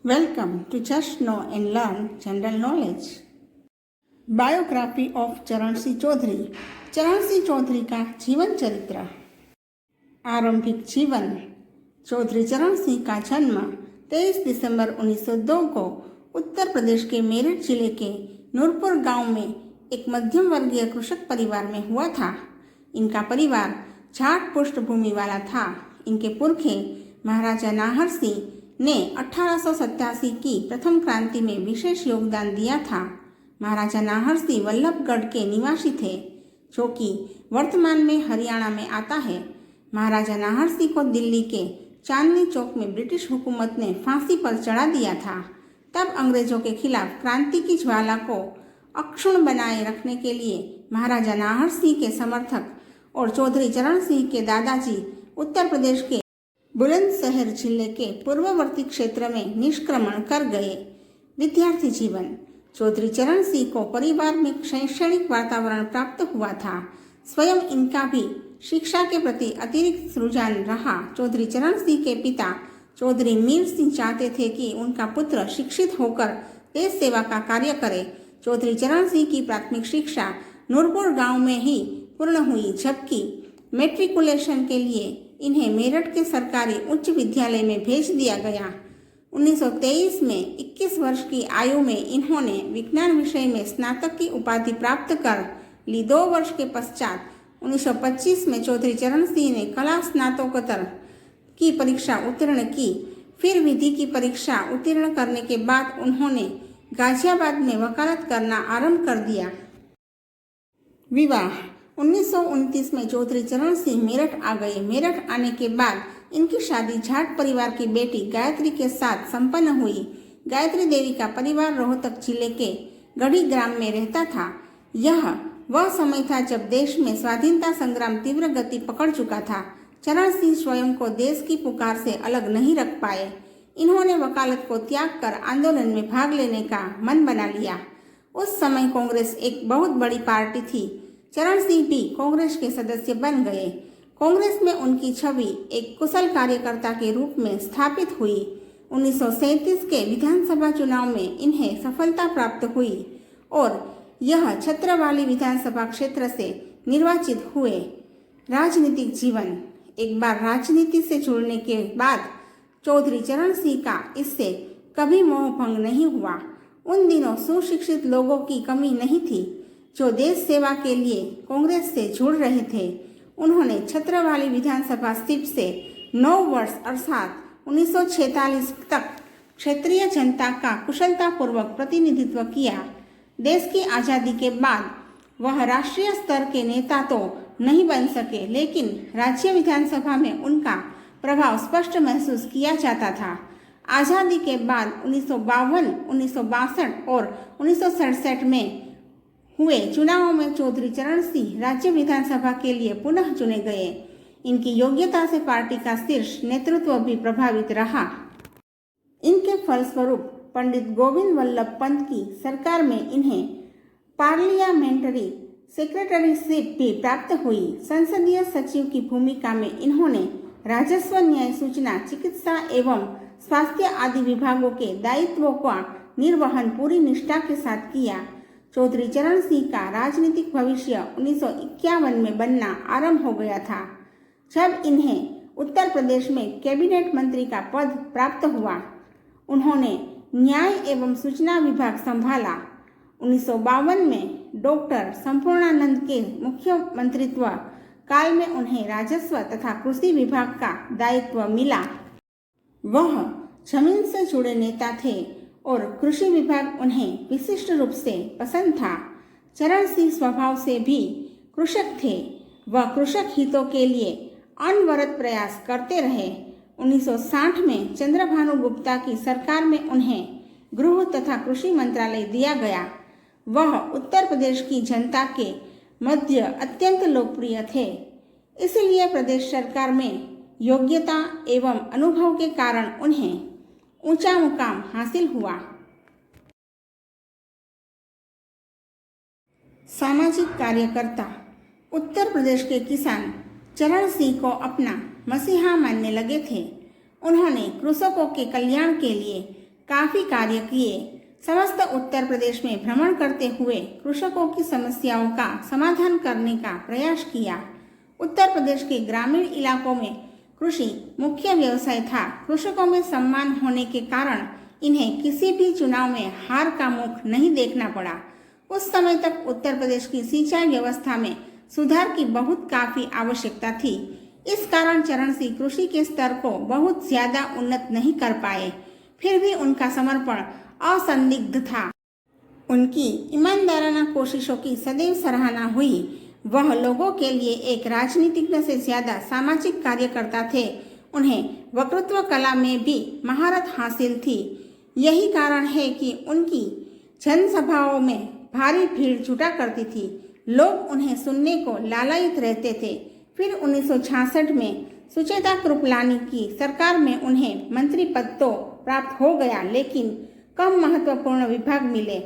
Welcome to Just Know and Learn General Knowledge. Biography of चरण सिंह चौधरी। चरण सिंह चौधरी का जीवन चरित्र। आरंभिक जीवन। चौधरी चरण सिंह का जन्म 23 दिसंबर 1902 को उत्तर प्रदेश के मेरठ जिले के नूरपुर गांव में एक मध्यम वर्गीय कृषक परिवार में हुआ था। इनका परिवार जाट पृष्ठभूमि वाला था। इनके पुरखे महाराजा नाहर सिंह ने 1887 की प्रथम क्रांति में विशेष योगदान दिया था। महाराजा नाहर सिंह वल्लभगढ़ के निवासी थे, जो कि वर्तमान में हरियाणा में आता है। महाराजा नाहर सिंह को दिल्ली के चांदनी चौक में ब्रिटिश हुकूमत ने फांसी पर चढ़ा दिया था। तब अंग्रेजों के खिलाफ क्रांति की ज्वाला को अक्षुण्ण बनाए रखने के लिए महाराजा नाहर सिंह के समर्थक और चौधरी चरण सिंह के दादाजी उत्तर प्रदेश के बुलंदशहर जिले के पूर्ववर्ती क्षेत्र में निष्क्रमण कर गए। विद्यार्थी जीवन। चौधरी चरण सिंह को परिवार में शैक्षणिक वातावरण प्राप्त हुआ था। स्वयं इनका भी शिक्षा के प्रति अतिरिक्त रुझान रहा। चौधरी चरण सिंह के पिता चौधरी मीर सिंह चाहते थे कि उनका पुत्र शिक्षित होकर देश सेवा का कार्य करे। चौधरी चरण सिंह की प्राथमिक शिक्षा नूरपुर गांव में ही पूर्ण हुई, जबकि मैट्रिकुलेशन के लिए इन्हें मेरठ के सरकारी उच्च विद्यालय में भेज दिया गया। 1923 में 21 वर्ष की आयु में इन्होंने विज्ञान विषय में स्नातक की उपाधि प्राप्त कर ली। 2 वर्ष के पश्चात 1925 में चौधरी चरण सिंह ने कला स्नातकोत्तर की परीक्षा उत्तीर्ण की। फिर विधि की परीक्षा उत्तीर्ण करने के बाद उन्होंने गाजियाबाद में वकालत करना आरंभ कर दिया। विवाह। 1929 में चौधरी चरण सिंह मेरठ आ गए। मेरठ आने के बाद इनकी शादी जाट परिवार की बेटी गायत्री के साथ संपन्न हुई। गायत्री देवी का परिवार रोहतक जिले के गढ़ी ग्राम में रहता था। यह वह समय था जब देश में स्वाधीनता संग्राम तीव्र गति पकड़ चुका था। चरण सिंह स्वयं को देश की पुकार से अलग नहीं रख पाए। इन्होंने वकालत को त्याग कर आंदोलन में भाग लेने का मन बना लिया। उस समय कांग्रेस एक बहुत बड़ी पार्टी थी। चरण सिंह भी कांग्रेस के सदस्य बन गए। कांग्रेस में उनकी छवि एक कुशल कार्यकर्ता के रूप में स्थापित हुई। 1937 के विधानसभा चुनाव में इन्हें सफलता प्राप्त हुई और यह छत्रवाली विधानसभा क्षेत्र से निर्वाचित हुए। राजनीतिक जीवन। एक बार राजनीति से जुड़ने के बाद चौधरी चरण सिंह का इससे कभी मोह भंग नहीं हुआ। उन दिनों सुशिक्षित लोगों की कमी नहीं थी जो देश सेवा के लिए कांग्रेस से जुड़ रहे थे। उन्होंने छत्रवाली विधानसभा सीट से 9 वर्ष अर्थात 1946 तक क्षेत्रीय जनता का कुशलतापूर्वक प्रतिनिधित्व किया। देश की आज़ादी के बाद वह राष्ट्रीय स्तर के नेता तो नहीं बन सके, लेकिन राज्य विधानसभा में उनका प्रभाव स्पष्ट महसूस किया जाता था। आज़ादी के बाद 1952, 1962 और 1967 में हुए चुनावों में चौधरी चरण सिंह राज्य विधानसभा के लिए पुनः चुने गए। इनकी योग्यता से पार्टी का शीर्ष नेतृत्व भी प्रभावित रहा। इनके फलस्वरूप पंडित गोविंद वल्लभ पंत की सरकार में इन्हें पार्लियामेंट्री सेक्रेटरीशिप भी प्राप्त हुई। संसदीय सचिव की भूमिका में इन्होंने राजस्व, न्याय, सूचना, चिकित्सा एवं स्वास्थ्य आदि विभागों के दायित्वों का निर्वहन पूरी निष्ठा के साथ किया। चौधरी चरण सिंह का राजनीतिक भविष्य 1951 में बनना आरंभ हो गया था, जब इन्हें उत्तर प्रदेश में कैबिनेट मंत्री का पद प्राप्त हुआ। उन्होंने न्याय एवं सूचना विभाग संभाला। 1952 में डॉक्टर संपूर्णानंद के मुख्यमंत्रित्व काल में उन्हें राजस्व तथा कृषि विभाग का दायित्व मिला। वह जमीन से जुड़े नेता थे और कृषि विभाग उन्हें विशिष्ट रूप से पसंद था। चरण सिंह स्वभाव से भी कृषक थे। वह कृषक हितों के लिए अनवरत प्रयास करते रहे। 1960 में चंद्रभानु गुप्ता की सरकार में उन्हें गृह तथा कृषि मंत्रालय दिया गया। वह उत्तर प्रदेश की जनता के मध्य अत्यंत लोकप्रिय थे, इसलिए प्रदेश सरकार में योग्यता एवं अनुभव के कारण उन्हें ऊंचा मुकाम हासिल हुआ। सामाजिक कार्यकर्ता। उत्तर प्रदेश के किसान चरण सिंह को अपना मसीहा मानने लगे थे। उन्होंने कृषकों के कल्याण के लिए काफी कार्य किए। समस्त उत्तर प्रदेश में भ्रमण करते हुए कृषकों की समस्याओं का समाधान करने का प्रयास किया। उत्तर प्रदेश के ग्रामीण इलाकों में कृषि मुख्य व्यवसाय था। कृषकों में सम्मान होने के कारण इन्हें किसी भी चुनाव में हार का मुख नहीं देखना पड़ा। उस समय तक उत्तर प्रदेश की सिंचाई व्यवस्था में सुधार की बहुत काफी आवश्यकता थी। इस कारण चरण सिंह कृषि के स्तर को बहुत ज्यादा उन्नत नहीं कर पाए। फिर भी उनका समर्पण असंदिग्ध था। उनकी ईमानदाराना कोशिशों की सदैव सराहना हुई। वह लोगों के लिए एक राजनीतिज्ञ से ज्यादा सामाजिक कार्यकर्ता थे। उन्हें वक्तृत्व कला में भी महारत हासिल थी। यही कारण है कि उनकी जनसभाओं में भारी भीड़ जुटा करती थी। लोग उन्हें सुनने को लालायित रहते थे। फिर 1966 में सुचेता कृपलानी की सरकार में उन्हें मंत्री पद तो प्राप्त हो गया, लेकिन कम महत्वपूर्ण विभाग मिले।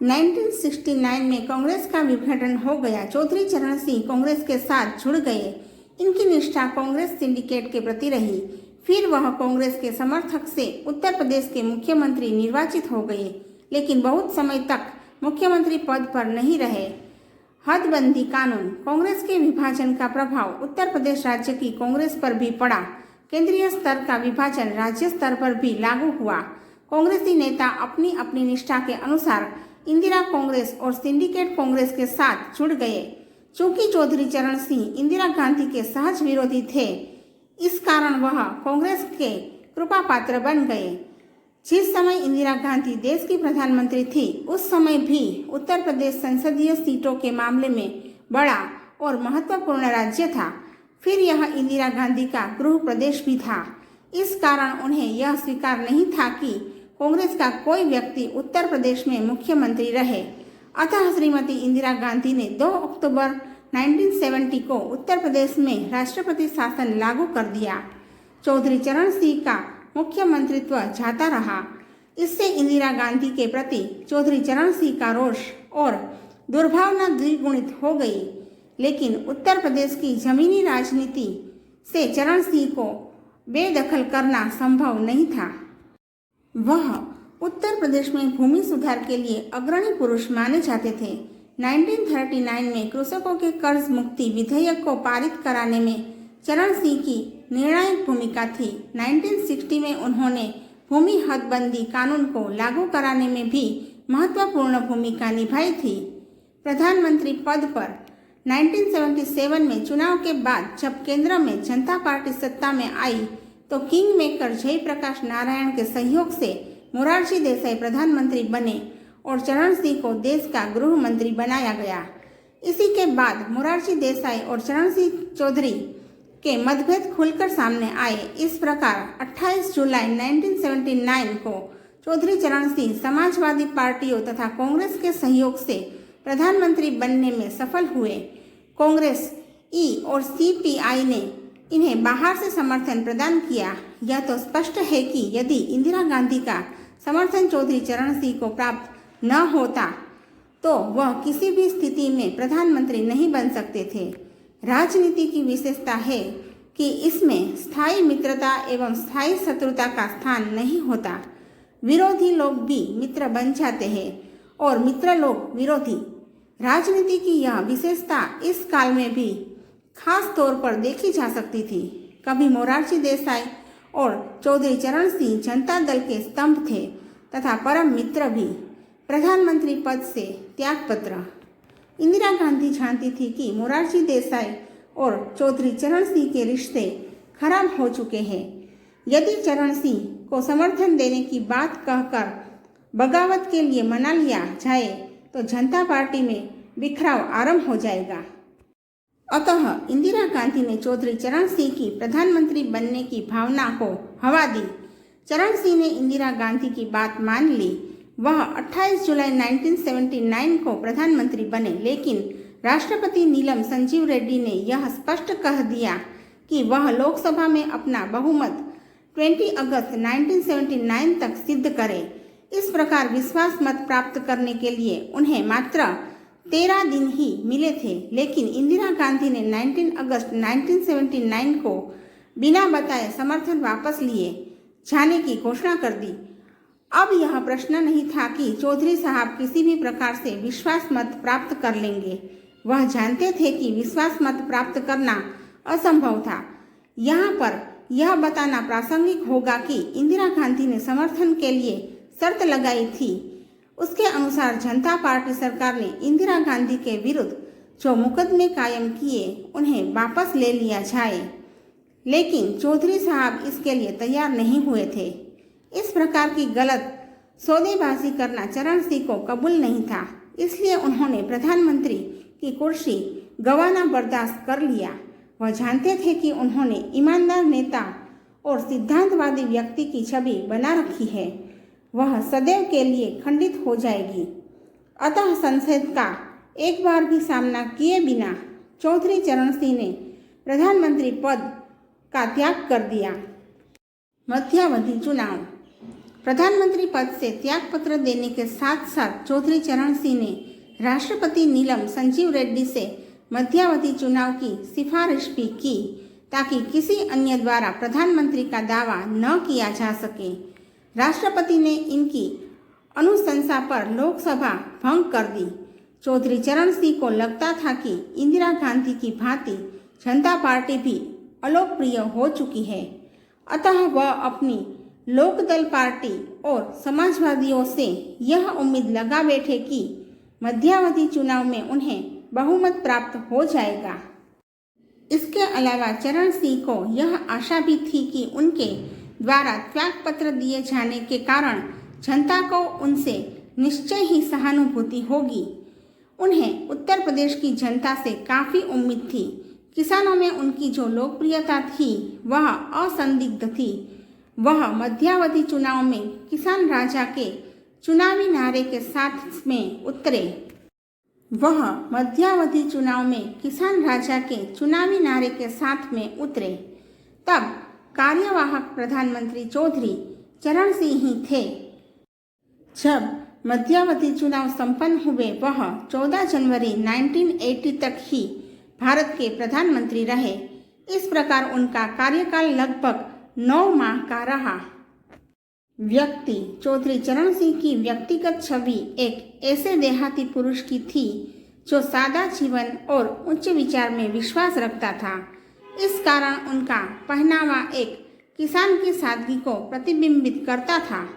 1969 में कांग्रेस का विघटन हो गया। चौधरी चरण सिंह कांग्रेस के साथ जुड़ गए। इनकी निष्ठा कांग्रेस सिंडिकेट के प्रति रही। फिर वह कांग्रेस के समर्थक से उत्तर प्रदेश के मुख्यमंत्री निर्वाचित हो गए, लेकिन बहुत समय तक मुख्यमंत्री पद पर नहीं रहे। हदबंदी कानून, कांग्रेस के विभाजन का प्रभाव उत्तर प्रदेश राज्य की कांग्रेस पर भी पड़ा। केंद्रीय स्तर का विभाजन राज्य स्तर पर भी लागू हुआ। कांग्रेसी नेता अपनी अपनी निष्ठा के अनुसार इंदिरा कांग्रेस और सिंडिकेट कांग्रेस के साथ जुड़ गए। चूंकि चौधरी चरण सिंह इंदिरा गांधी के सहज विरोधी थे, इस कारण वह कांग्रेस के कृपा पात्र बन गए। जिस समय इंदिरा गांधी देश की प्रधानमंत्री थी, उस समय भी उत्तर प्रदेश संसदीय सीटों के मामले में बड़ा और महत्वपूर्ण राज्य था। फिर यह इंदिरा गांधी का गृह प्रदेश भी था। इस कारण उन्हें यह स्वीकार नहीं था कि कांग्रेस का कोई व्यक्ति उत्तर प्रदेश में मुख्यमंत्री रहे। अतः श्रीमती इंदिरा गांधी ने 2 अक्टूबर 1970 को उत्तर प्रदेश में राष्ट्रपति शासन लागू कर दिया। चौधरी चरण सिंह का मुख्यमंत्रित्व जाता रहा। इससे इंदिरा गांधी के प्रति चौधरी चरण सिंह का रोष और दुर्भावना द्विगुणित हो गई। लेकिन उत्तर प्रदेश की जमीनी राजनीति से चरण सिंह को बेदखल करना संभव नहीं था। वह उत्तर प्रदेश में भूमि सुधार के लिए अग्रणी पुरुष माने जाते थे। 1939 में कृषकों के कर्ज मुक्ति विधेयक को पारित कराने में चरण सिंह की निर्णायक भूमिका थी। 1960 में उन्होंने भूमि हदबंदी कानून को लागू कराने में भी महत्वपूर्ण भूमिका निभाई थी। प्रधानमंत्री पद पर 1977 में चुनाव के बाद जब केंद्र में जनता पार्टी सत्ता में आई, तो किंग मेकर जयप्रकाश नारायण के सहयोग से मोरारजी देसाई प्रधानमंत्री बने और चरण सिंह को देश का गृह मंत्री बनाया गया। इसी के बाद मोरारजी देसाई और चरण सिंह चौधरी के मतभेद खुलकर सामने आए। इस प्रकार 28 जुलाई 1979 को चौधरी चरण सिंह समाजवादी पार्टियों तथा कांग्रेस के सहयोग से प्रधानमंत्री बनने में सफल हुए। कांग्रेस ई और सीपीआई ने इन्हें बाहर से समर्थन प्रदान किया। यह तो स्पष्ट है कि यदि इंदिरा गांधी का समर्थन चौधरी चरण सिंह को प्राप्त न होता, तो वह किसी भी स्थिति में प्रधानमंत्री नहीं बन सकते थे। राजनीति की विशेषता है कि इसमें स्थायी मित्रता एवं स्थायी शत्रुता का स्थान नहीं होता। विरोधी लोग भी मित्र बन जाते हैं और मित्र लोग विरोधी। राजनीति की यह विशेषता इस काल में भी खास तौर पर देखी जा सकती थी। कभी मोरारजी देसाई और चौधरी चरण सिंह जनता दल के स्तंभ थे तथा परम मित्र भी। प्रधानमंत्री पद से त्यागपत्र। इंदिरा गांधी जानती थी कि मोरारजी देसाई और चौधरी चरण सिंह के रिश्ते खराब हो चुके हैं। यदि चरण सिंह को समर्थन देने की बात कहकर बगावत के लिए मना लिया जाए, तो जनता पार्टी में बिखराव आरंभ हो जाएगा। अतः इंदिरा गांधी ने चौधरी चरण सिंह की प्रधानमंत्री बनने की भावना को हवा दी। चरण सिंह ने इंदिरा गांधी की बात मान ली। वह 28 जुलाई 1979 को प्रधानमंत्री बने, लेकिन राष्ट्रपति नीलम संजीव रेड्डी ने यह स्पष्ट कह दिया कि वह लोकसभा में अपना बहुमत 20 अगस्त 1979 तक सिद्ध करे। इस प्रकार विश्वास मत प्राप्त करने के लिए उन्हें मात्र 13 दिन ही मिले थे, लेकिन इंदिरा गांधी ने 19 अगस्त 1979 को बिना बताए समर्थन वापस लिए जाने की घोषणा कर दी। अब यह प्रश्न नहीं था कि चौधरी साहब किसी भी प्रकार से विश्वास मत प्राप्त कर लेंगे। वह जानते थे कि विश्वास मत प्राप्त करना असंभव था। यहाँ पर यह बताना प्रासंगिक होगा कि इंदिरा गांधी ने समर्थन के लिए शर्त लगाई थी। उसके अनुसार जनता पार्टी सरकार ने इंदिरा गांधी के विरुद्ध जो मुकदमे कायम किए उन्हें वापस ले लिया जाए, लेकिन चौधरी साहब इसके लिए तैयार नहीं हुए थे। इस प्रकार की गलत सौदेबाजी करना चरण सिंह को कबूल नहीं था, इसलिए उन्होंने प्रधानमंत्री की कुर्सी गंवाना बर्दाश्त कर लिया। वह जानते थे कि उन्होंने ईमानदार नेता और सिद्धांतवादी व्यक्ति की छवि बना रखी है, वह सदैव के लिए खंडित हो जाएगी। अतः संसद का एक बार भी सामना किए बिना चौधरी चरण सिंह ने प्रधानमंत्री पद का त्याग कर दिया। मध्यावधि चुनाव। प्रधानमंत्री पद से त्यागपत्र देने के साथ साथ चौधरी चरण सिंह ने राष्ट्रपति नीलम संजीव रेड्डी से मध्यावधि चुनाव की सिफारिश भी की, ताकि किसी अन्य द्वारा प्रधानमंत्री का दावा न किया जा सके। राष्ट्रपति ने इनकी अनुशंसा पर लोकसभा भंग कर दी। चौधरी चरण सिंह को लगता था कि इंदिरा गांधी की भांति जनता पार्टी भी अलोकप्रिय हो चुकी है, अतः वह अपनी लोकदल पार्टी और समाजवादियों से यह उम्मीद लगा बैठे कि मध्यावधि चुनाव में उन्हें बहुमत प्राप्त हो जाएगा। इसके अलावा चरण सिंह को यह आशा भी थी कि उनके द्वारा त्यागपत्र दिए जाने के कारण जनता को उनसे निश्चय ही सहानुभूति होगी। उन्हें उत्तर प्रदेश की जनता से काफ़ी उम्मीद थी। किसानों में उनकी जो लोकप्रियता थी वह असंदिग्ध थी। वह मध्यावधि चुनाव में किसान राजा के चुनावी नारे के साथ में उतरे। तब कार्यवाहक प्रधानमंत्री चौधरी चरण सिंह ही थे। जब मध्यावधि चुनाव संपन्न हुए वह 14 जनवरी 1980 तक ही भारत के प्रधानमंत्री रहे। इस प्रकार उनका कार्यकाल लगभग 9 माह का रहा। व्यक्ति चौधरी चरण सिंह की व्यक्तिगत छवि एक ऐसे देहाती पुरुष की थी जो सादा जीवन और उच्च विचार में विश्वास रखता था। इस कारण उनका पहनावा एक किसान की सादगी को प्रतिबिंबित करता था।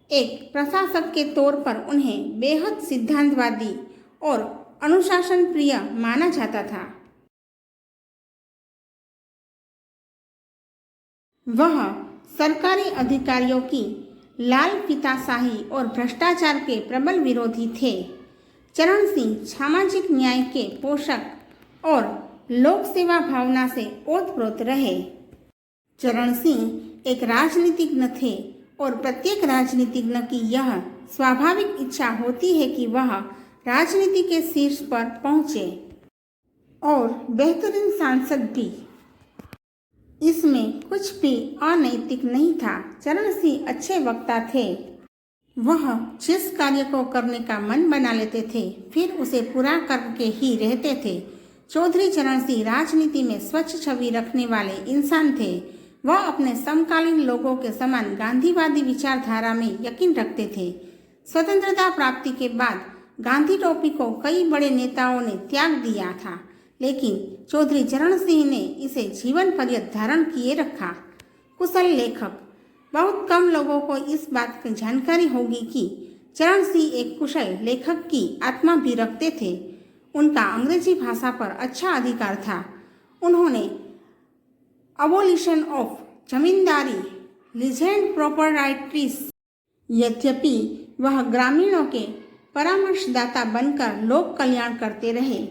एक प्रशासक के तौर पर उन्हें बेहद सिद्धांतवादी और अनुशासन प्रिय माना जाता था। वह सरकारी अधिकारियों की लाल फीताशाही और भ्रष्टाचार के प्रबल विरोधी थे। चरण सिंह सामाजिक न्याय के पोषक और लोक सेवा भावना से ओतप्रोत रहे। चरण सिंह एक राजनीतिज्ञ थे और प्रत्येक राजनीतिज्ञ की यह स्वाभाविक इच्छा होती है कि वह राजनीति के शीर्ष पर पहुंचे और बेहतरीन सांसद भी। इसमें कुछ भी अनैतिक नहीं था। चरण सिंह अच्छे वक्ता थे। वह जिस कार्य को करने का मन बना लेते थे फिर उसे पूरा करके ही रहते थे। चौधरी चरण सिंह राजनीति में स्वच्छ छवि रखने वाले इंसान थे। वह अपने समकालीन लोगों के समान गांधीवादी विचारधारा में यकीन रखते थे। स्वतंत्रता प्राप्ति के बाद गांधी टोपी को कई बड़े नेताओं ने त्याग दिया था, लेकिन चौधरी चरण सिंह ने इसे जीवन पर्यंत धारण किए रखा। कुशल लेखक। बहुत कम लोगों को इस बात की जानकारी होगी कि चरण सिंह एक कुशल लेखक की आत्मा भी रखते थे। उनका अंग्रेजी भाषा पर अच्छा अधिकार था। उन्होंने abolition of zamindari, legend properties, यद्यपि वह ग्रामीणों के परामर्शदाता बनकर लोक कल्याण करते रहे।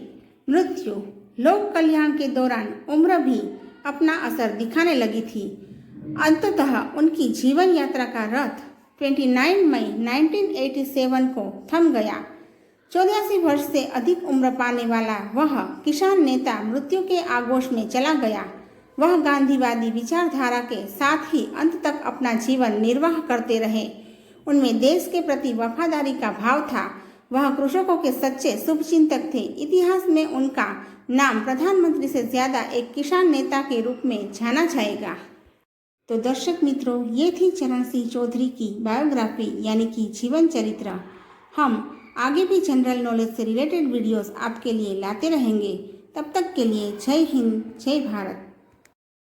मृत्यु। लोक कल्याण के दौरान उम्र भी अपना असर दिखाने लगी थी। अंततः उनकी जीवन यात्रा का रथ 29 मई 1987 को थम गया। 84 वर्ष से अधिक उम्र पाने वाला वह किसान नेता मृत्यु के आगोश में चला गया। वह गांधीवादी विचारधारा के साथ ही अंत तक अपना जीवन निर्वाह करते रहे। उनमें देश के प्रति वफादारी का भाव था। वह कृषकों के सच्चे शुभचिंतक थे। इतिहास में उनका नाम प्रधानमंत्री से ज्यादा एक किसान नेता के रूप में जाना जाएगा। तो दर्शक मित्रों, ये थी चरण सिंह चौधरी की बायोग्राफी यानी कि जीवन चरित्र। हम आगे भी जनरल नॉलेज से रिलेटेड वीडियोस आपके लिए लाते रहेंगे। तब तक के लिए जय हिंद, जय भारत।